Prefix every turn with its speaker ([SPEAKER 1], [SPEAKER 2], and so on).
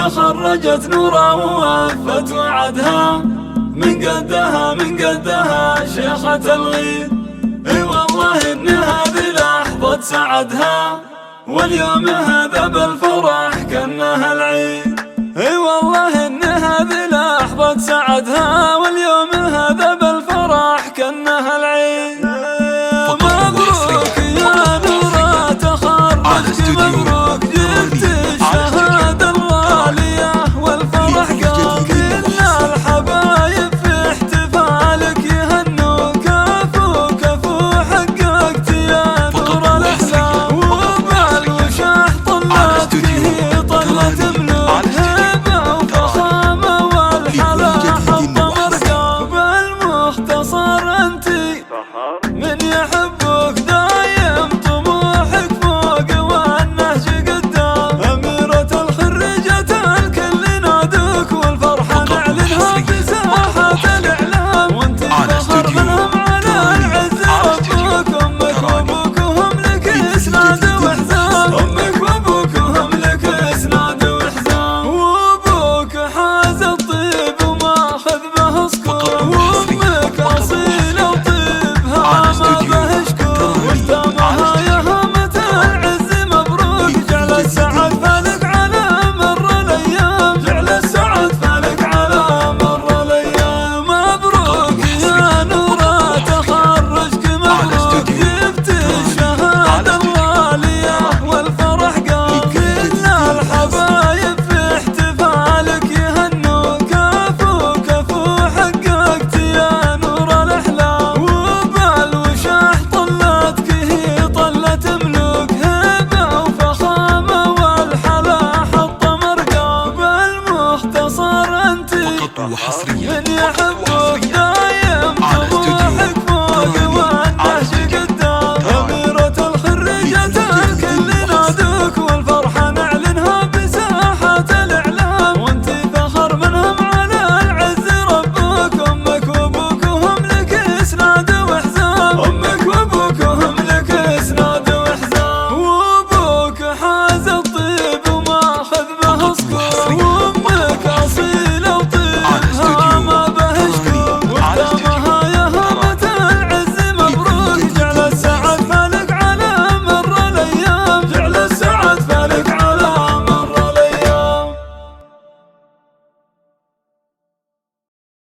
[SPEAKER 1] تخرجت نورا ووفت وعدها، من قدها شيخة الغيد. اي والله ان هذه لحظة سعدها، واليوم هذا بالفرح كأنها العيد. اي والله ان هذه لحظة سعدها، واليوم هذا بالفرح كأنها العيد. مبروك يا نورا تخرجت، مبروك جبت الشهادة الغالية والفرح قام. كل الحبايب في احتفالك يهنوا، كفو كفو حققت يا نور الأحلام. وبالوشاح طلت فيه طلة ملوك، هبة وفخامة والحلا حط مرقام. بالمختصر انتي من يحبك دايم طموحك فوق والنهج قدام. أميرة الخريجة الكل نادوك، والفرحة نعلنها في ساحات الإعلام. وانتي فخر منهم على العز، أمك أمك وأبوك وهم لك إسناد وحزام. أمك وأبوك وهم لك إسناد وحزام. وأبوك حاز الطيب وماخذ به سكور، وأمك أصيلة وطيبها ما به شكور. وختامها يا هامة العز مبروك، جعل السعد فالك على مر الأيام، جعل السعد فالك على مر الأيام. مبروك يا نورا تخرجك، مبروك جبت الشهادة الغالية والفرح قام. كل الحبايب في احتفالك يهنوا، كفو كفو حققت يا نور الأحلام. وبالوشاح طلتك هي طلة ملوك، هبة وفخامة والحلا حط مرقام. بالمختصر انتي
[SPEAKER 2] فقط وحصريا